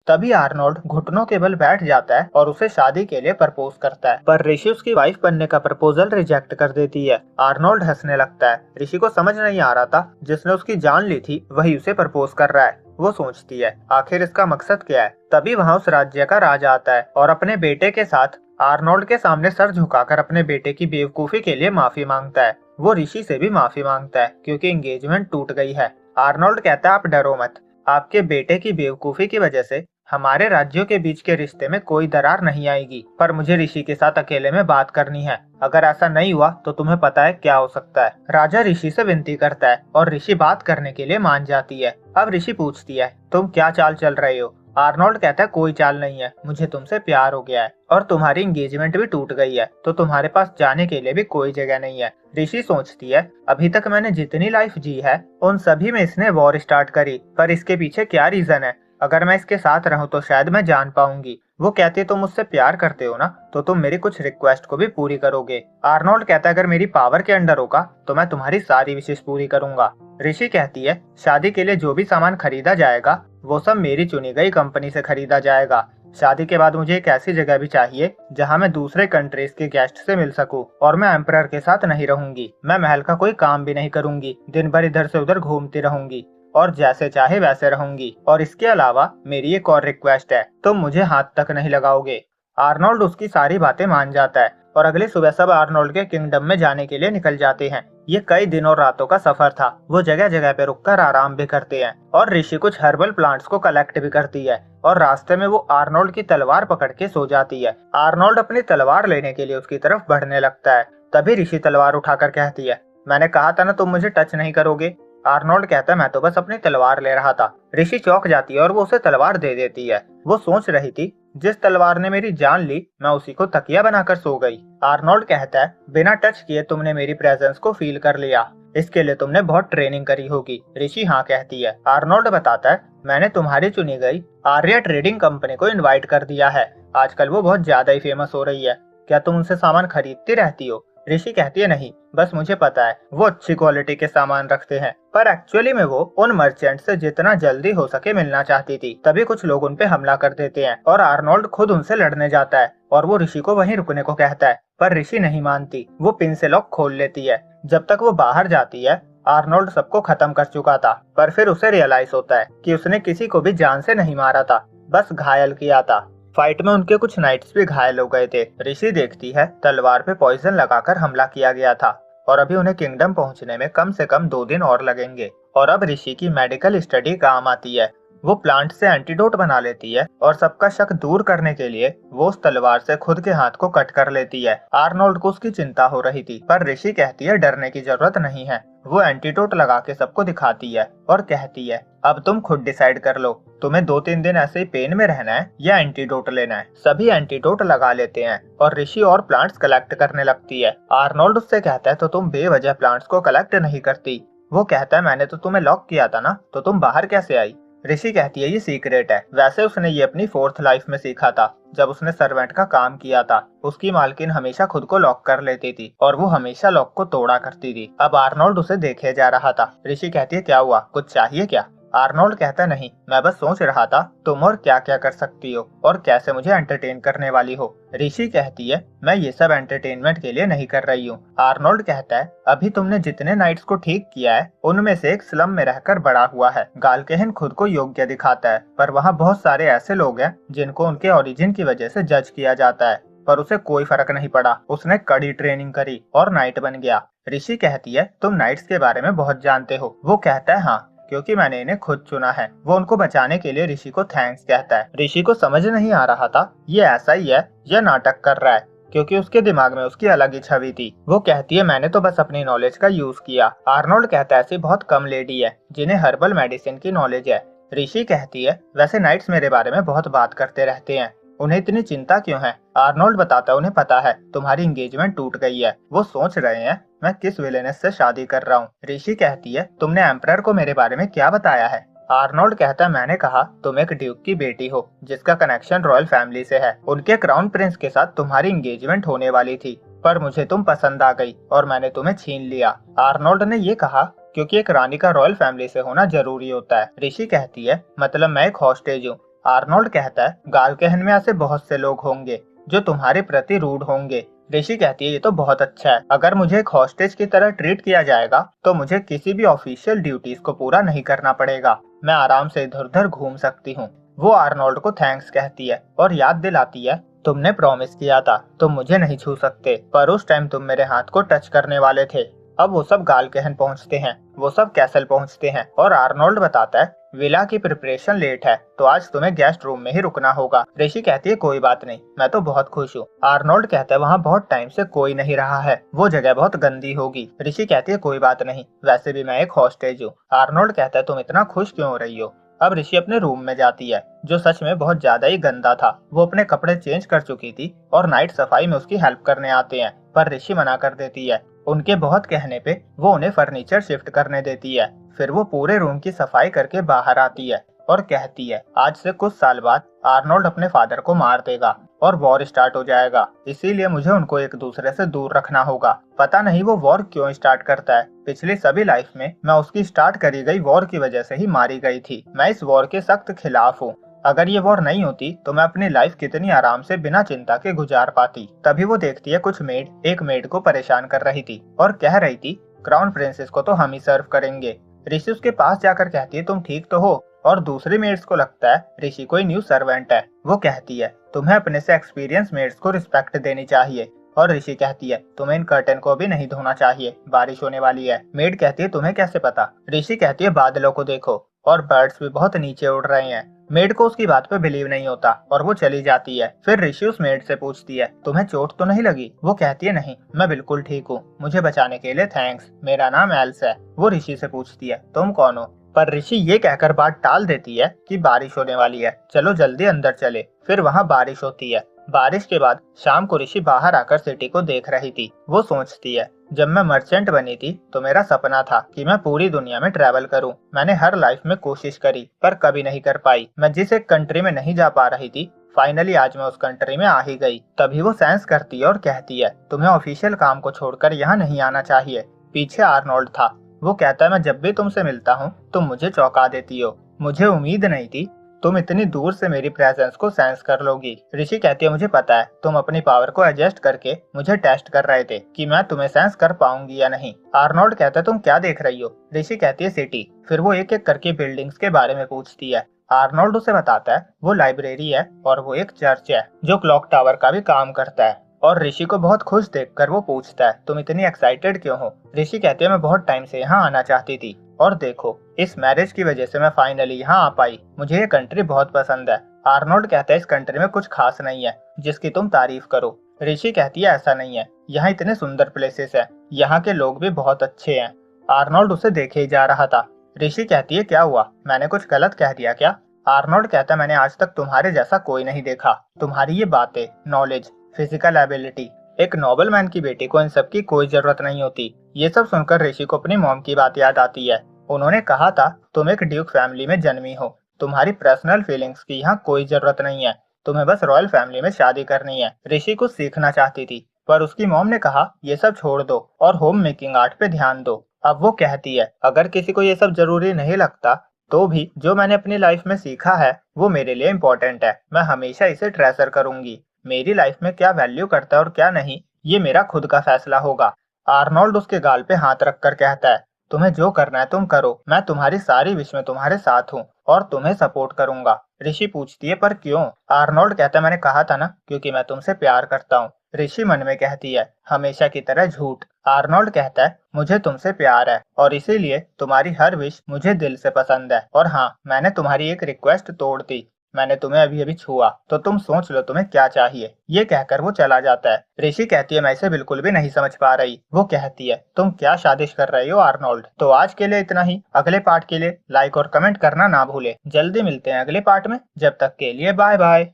तभी आर्नोल्ड घुटनों के बल बैठ जाता है और उसे शादी के लिए प्रपोज करता है, पर ऋषि उसकी वाइफ बनने का प्रपोजल रिजेक्ट कर देती है। आर्नोल्ड हंसने लगता है। ऋषि को समझ नहीं आ रहा था जिसने उसकी जान ली थी वही उसे प्रपोज कर रहा है। वो सोचती है आखिर इसका मकसद क्या है। तभी वहाँ उस राज्य का राजा आता है और अपने बेटे के साथ आर्नोल्ड के सामने सर झुकाकर अपने बेटे की बेवकूफी के लिए माफी मांगता है। वो ऋषि से भी माफी मांगता है क्योंकि एंगेजमेंट टूट गई है। आर्नोल्ड कहता है आप डरो मत, आपके बेटे की बेवकूफी की वजह से हमारे राज्यों के बीच के रिश्ते में कोई दरार नहीं आएगी, पर मुझे ऋषि के साथ अकेले में बात करनी है। अगर ऐसा नहीं हुआ तो तुम्हें पता है क्या हो सकता है। राजा ऋषि से विनती करता है और ऋषि बात करने के लिए मान जाती है। अब ऋषि पूछती है तुम क्या चाल चल रहे हो। आर्नोल्ड कहता है कोई चाल नहीं है, मुझे तुमसे प्यार हो गया है और तुम्हारी एंगेजमेंट भी टूट गई है, तो तुम्हारे पास जाने के लिए भी कोई जगह नहीं है। ऋषि सोचती है अभी तक मैंने जितनी लाइफ जी है उन सभी में इसने वॉर स्टार्ट करी, पर इसके पीछे क्या रीजन है। अगर मैं इसके साथ रहूं तो शायद मैं जान पाऊंगी। वो कहती है तुम मुझसे प्यार करते हो ना, तो तुम मेरी कुछ रिक्वेस्ट को भी पूरी करोगे। आर्नोल्ड कहता है अगर मेरी पावर के अंडर होगा तो मैं तुम्हारी सारी विशेष पूरी करूंगा। ऋषि कहती है शादी के लिए जो भी सामान खरीदा जाएगा वो सब मेरी चुनी गई कंपनी से खरीदा जाएगा। शादी के बाद मुझे एक ऐसी जगह भी चाहिए जहां मैं दूसरे कंट्रीज के गेस्ट से मिल सकूं, और मैं एम्परर के साथ नहीं रहूंगी। मैं महल का कोई काम भी नहीं करूंगी, दिन भर इधर से उधर घूमती रहूंगी और जैसे चाहे वैसे रहूंगी। और इसके अलावा मेरी एक और रिक्वेस्ट है, तुम मुझे हाथ तक नहीं लगाओगे। आर्नोल्ड उसकी सारी बातें मान जाता है और अगली सुबह सब आर्नोल्ड के किंगडम में जाने के लिए निकल जाते हैं। ये कई दिन और रातों का सफर था। वो जगह जगह पे रुककर आराम भी करते हैं और ऋषि कुछ हर्बल प्लांट्स को कलेक्ट भी करती है और रास्ते में वो आर्नोल्ड की तलवार पकड़ के सो जाती है। आर्नोल्ड अपनी तलवार लेने के लिए उसकी तरफ बढ़ने लगता है। तभी ऋषि तलवार उठाकर कहती है मैंने कहा था ना तुम मुझे टच नहीं करोगे। आर्नोल्ड कहता है मैं तो बस अपनी तलवार ले रहा था। ऋषि चौंक जाती है और वो उसे तलवार दे देती है। वो सोच रही थी जिस तलवार ने मेरी जान ली मैं उसी को तकिया बनाकर सो गई। आर्नोल्ड कहता है बिना टच किए तुमने मेरी प्रेजेंस को फील कर लिया, इसके लिए तुमने बहुत ट्रेनिंग करी होगी। ऋषि हाँ कहती है। आर्नोल्ड बताता है मैंने तुम्हारी चुनी गई आर्या ट्रेडिंग कंपनी को इनवाइट कर दिया है। आजकल वो बहुत ज्यादा ही फेमस हो रही है, क्या तुम उनसे सामान खरीदती रहती हो। ऋषि कहती है नहीं, बस मुझे पता है वो अच्छी क्वालिटी के सामान रखते हैं, पर एक्चुअली में वो उन मर्चेंट से जितना जल्दी हो सके मिलना चाहती थी। तभी कुछ लोग उन पे हमला कर देते हैं और आर्नोल्ड खुद उनसे लड़ने जाता है और वो ऋषि को वहीं रुकने को कहता है, पर ऋषि नहीं मानती। वो पिन से लॉक खोल लेती है। जब तक वो बाहर जाती है आर्नोल्ड सबको खत्म कर चुका था, पर फिर उसे रियलाइज होता है कि उसने किसी को भी जान से नहीं मारा था, बस घायल किया था। फाइट में उनके कुछ नाइट्स भी घायल हो गए थे। ऋषि देखती है तलवार पे पॉइजन लगाकर हमला किया गया था और अभी उन्हें किंगडम पहुंचने में कम से कम 2 दिन और लगेंगे। और अब ऋषि की मेडिकल स्टडी काम आती है। वो प्लांट से एंटीडोट बना लेती है और सबका शक दूर करने के लिए वो उस तलवार से खुद के हाथ को कट कर लेती है। आर्नोल्ड को उसकी चिंता हो रही थी, पर ऋषि कहती है डरने की जरूरत नहीं है। वो एंटीडोट लगा के सबको दिखाती है और कहती है अब तुम खुद डिसाइड कर लो, तुम्हें 2-3 दिन ऐसे ही पेन में रहना है या एंटीडोट लेना है। सभी एंटीडोट लगा लेते हैं और ऋषि और प्लांट्स कलेक्ट करने लगती है। आर्नोल्ड उससे कहता है तो तुम बेवजह प्लांट्स को कलेक्ट नहीं करती। वो कहता है मैंने तो तुम्हें लॉक किया था ना, तो तुम बाहर कैसे आई। ऋषि कहती है ये सीक्रेट है, वैसे उसने ये अपनी 4th लाइफ में सीखा था जब उसने सर्वेंट का काम किया था। उसकी मालकिन हमेशा खुद को लॉक कर लेती थी और वो हमेशा लॉक को तोड़ा करती थी। अब आर्नोल्ड उसे देखे जा रहा था। ऋषि कहती है क्या हुआ, कुछ चाहिए क्या। आर्नोल्ड कहता नहीं, मैं बस सोच रहा था तुम और क्या क्या कर सकती हो और कैसे मुझे एंटरटेन करने वाली हो। ऋषि कहती है मैं ये सब एंटरटेनमेंट के लिए नहीं कर रही हूँ। आर्नोल्ड कहता है अभी तुमने जितने नाइट्स को ठीक किया है उनमें से एक स्लम में रहकर बड़ा हुआ है। गालकेहन खुद को योग्य दिखाता है, पर वहाँ बहुत सारे ऐसे लोग हैं जिनको उनके ओरिजिन की वजह से जज किया जाता है, पर उसे कोई फर्क नहीं पड़ा। उसने कड़ी ट्रेनिंग करी और नाइट बन गया। ऋषि कहती है तुम नाइट्स के बारे में बहुत जानते हो। वो कहता है हाँ, क्योंकि मैंने इन्हें खुद चुना है। वो उनको बचाने के लिए ऋषि को थैंक्स कहता है। ऋषि को समझ नहीं आ रहा था ये ऐसा ही है या नाटक कर रहा है, क्योंकि उसके दिमाग में उसकी अलग ही छवि थी। वो कहती है मैंने तो बस अपनी नॉलेज का यूज किया। आर्नोल्ड कहता है ऐसी बहुत कम लेडी है जिन्हें हर्बल मेडिसिन की नॉलेज है। ऋषि कहती है वैसे नाइट्स मेरे बारे में बहुत बात करते रहते हैं, उन्हें इतनी चिंता क्यों है। आर्नोल्ड बताता है उन्हें पता है तुम्हारी एंगेजमेंट टूट गई है। वो सोच रहे हैं मैं किस विलेनेस से शादी कर रहा हूँ। ऋषि कहती है तुमने एम्परर को मेरे बारे में क्या बताया है। आर्नोल्ड कहता है मैंने कहा तुम एक ड्यूक की बेटी हो जिसका कनेक्शन रॉयल फैमिली से है। उनके क्राउन प्रिंस के साथ तुम्हारी एंगेजमेंट होने वाली थी, पर मुझे तुम पसंद आ गई और मैंने तुम्हें छीन लिया। आर्नोल्ड ने ये कहा क्योंकि एक रानी का रॉयल फैमिली से होना जरूरी होता है। ऋषि कहती है मतलब मैं एक हॉस्टेज हूँ। आर्नोल्ड कहता है गालकेहन में ऐसे बहुत से लोग होंगे जो तुम्हारे प्रति रूड होंगे। ऋषि कहती है ये तो बहुत अच्छा है, अगर मुझे एक हॉस्टेज की तरह ट्रीट किया जाएगा तो मुझे किसी भी ऑफिशियल ड्यूटीज को पूरा नहीं करना पड़ेगा, मैं आराम से इधर उधर घूम सकती हूँ। वो आर्नोल्ड को थैंक्स कहती है और याद दिलाती है तुमने प्रॉमिस किया था तुम मुझे नहीं छू सकते, पर उस टाइम तुम मेरे हाथ को टच करने वाले थे। अब वो सब गालकेहन पहुंचते हैं, वो सब कैसल पहुंचते हैं और आर्नोल्ड बताता है विला की प्रिपरेशन लेट है तो आज तुम्हें गेस्ट रूम में ही रुकना होगा। ऋषि कहती है कोई बात नहीं, मैं तो बहुत खुश हूँ। आर्नोल्ड कहता है वहाँ बहुत टाइम से कोई नहीं रहा है, वो जगह बहुत गंदी होगी। ऋषि कहती है कोई बात नहीं, वैसे भी मैं एक हॉस्टेज हूँ। आर्नोल्ड कहता है तुम इतना खुश क्यों हो रही हो। अब ऋषि अपने रूम में जाती है जो सच में बहुत ज्यादा ही गंदा था। वो अपने कपड़े चेंज कर चुकी थी और नाइट सफाई में उसकी हेल्प करने आते हैं, पर ऋषि मना कर देती है। उनके बहुत कहने पे वो उन्हें फर्नीचर शिफ्ट करने देती है। फिर वो पूरे रूम की सफाई करके बाहर आती है और कहती है आज से कुछ साल बाद आर्नोल्ड अपने फादर को मार देगा और वॉर स्टार्ट हो जाएगा, इसीलिए मुझे उनको एक दूसरे से दूर रखना होगा। पता नहीं वो वॉर क्यों स्टार्ट करता है, पिछली सभी लाइफ में मैं उसकी स्टार्ट करी गई वॉर की वजह से ही मारी गई थी। मैं इस वॉर के सख्त खिलाफ हूँ, अगर ये वॉर नहीं होती तो मैं अपनी लाइफ कितनी आराम से बिना चिंता के गुजार पाती। तभी वो देखती है कुछ मेड एक मेड को परेशान कर रही थी और कह रही थी क्राउन प्रिंसेस को तो हम ही सर्व करेंगे। ऋषि उसके पास जाकर कहती है तुम ठीक तो हो, और दूसरी मेड्स को लगता है ऋषि कोई न्यू सर्वेंट है। वो कहती है तुम्हें अपने से एक्सपीरियंस मेड्स को रिस्पेक्ट देनी चाहिए, और ऋषि कहती है तुम्हें इन कर्टन को भी नहीं धोना चाहिए, बारिश होने वाली है। मेड कहती है तुम्हें कैसे पता। ऋषि कहती है बादलों को देखो और बर्ड्स भी बहुत नीचे उड़ रहे हैं। मेड को उसकी बात पे बिलीव नहीं होता और वो चली जाती है। फिर ऋषि उस मेड से पूछती है तुम्हें चोट तो नहीं लगी। वो कहती है नहीं, मैं बिल्कुल ठीक हूँ, मुझे बचाने के लिए थैंक्स, मेरा नाम एल्स है। वो ऋषि से पूछती है तुम कौन हो, पर ऋषि ये कहकर बात टाल देती है कि बारिश होने वाली है, चलो जल्दी अंदर चले। फिर वहाँ बारिश होती है। बारिश के बाद शाम को ऋषि बाहर आकर सिटी को देख रही थी। वो सोचती है जब मैं मर्चेंट बनी थी तो मेरा सपना था कि मैं पूरी दुनिया में ट्रैवल करूं। मैंने हर लाइफ में कोशिश करी पर कभी नहीं कर पाई। मैं जिस एक कंट्री में नहीं जा पा रही थी फाइनली आज मैं उस कंट्री में आ ही गई। तभी वो सेंस करती है और कहती है तुम्हें ऑफिशियल काम को छोड़कर यहाँ नहीं आना चाहिए। पीछे आर्नोल्ड था। वो कहता है मैं जब भी तुमसे मिलता हूँ तुम मुझे चौंका देती हो, मुझे उम्मीद नहीं थी तुम इतनी दूर से मेरी प्रेजेंस को सेंस कर लोगी। ऋषि कहती है मुझे पता है तुम अपनी पावर को एडजस्ट करके मुझे टेस्ट कर रहे थे कि मैं तुम्हें सेंस कर पाऊंगी या नहीं। आर्नोल्ड कहता है तुम क्या देख रही हो। ऋषि कहती है सिटी। फिर वो एक एक करके बिल्डिंग्स के बारे में पूछती है। आर्नोल्ड उसे बताता है वो लाइब्रेरी है और वो एक चर्च है जो क्लॉक टावर का भी काम करता है। और ऋषि को बहुत खुश देखकर वो पूछता है तुम इतनी एक्साइटेड क्यों हो। ऋषि कहती है मैं बहुत टाइम से यहाँ आना चाहती थी और देखो इस मैरिज की वजह से मैं फाइनली यहाँ आ पाई। मुझे ये कंट्री बहुत पसंद है। आर्नोल्ड कहता है इस कंट्री में कुछ खास नहीं है जिसकी तुम तारीफ करो। ऋषि कहती है ऐसा नहीं है, यहाँ इतने सुंदर प्लेसेस है, यहाँ के लोग भी बहुत अच्छे हैं। आर्नोल्ड उसे देखे ही जा रहा था। ऋषि कहती है क्या हुआ, मैंने कुछ गलत कह दिया क्या। आर्नोल्ड कहता है मैंने आज तक तुम्हारे जैसा कोई नहीं देखा। तुम्हारी ये बातें, नॉलेज, फिजिकल एबिलिटी, एक नोबल मैन की बेटी को इन सब की कोई जरूरत नहीं होती। ये सब सुनकर ऋषि को अपनी मॉम की बात याद आती है। उन्होंने कहा था तुम एक ड्यूक फैमिली में जन्मी हो, तुम्हारी पर्सनल फीलिंग्स की यहाँ कोई जरूरत नहीं है, तुम्हें बस रॉयल फैमिली में शादी करनी है। ऋषि कुछ सीखना चाहती थी पर उसकी मॉम ने कहा ये सब छोड़ दो और होम मेकिंग आर्ट पे ध्यान दो। अब वो कहती है अगर किसी को ये सब जरूरी नहीं लगता तो भी जो मैंने अपनी लाइफ में सीखा है वो मेरे लिए इम्पोर्टेंट है, मैं हमेशा इसे ट्रेजर करूंगी। मेरी लाइफ में क्या वैल्यू करता है और क्या नहीं ये मेरा खुद का फैसला होगा। आर्नोल्ड उसके गाल पे हाथ रखकर कहता है तुम्हें जो करना है तुम करो, मैं तुम्हारी सारी विश में तुम्हारे साथ हूँ और तुम्हें सपोर्ट करूंगा। ऋषि पूछती है पर क्यों। आर्नोल्ड कहता है मैंने कहा था ना क्योंकि मैं तुमसे प्यार करता हूँ। ऋषि मन में कहती है हमेशा की तरह झूठ। आर्नोल्ड कहता है मुझे तुमसे प्यार है और इसीलिए तुम्हारी हर विश मुझे दिल से पसंद है। और हाँ मैंने तुम्हारी एक रिक्वेस्ट तोड़ दी, मैंने तुम्हें अभी अभी छुआ तो तुम सोच लो तुम्हें क्या चाहिए। ये कहकर वो चला जाता है। ऋषि कहती है मैं इसे बिल्कुल भी नहीं समझ पा रही। वो कहती है तुम क्या साजिश कर रही हो आर्नोल्ड। तो आज के लिए इतना ही। अगले पार्ट के लिए लाइक और कमेंट करना ना भूले। जल्दी मिलते हैं अगले पार्ट में, जब तक के लिए बाय बाय।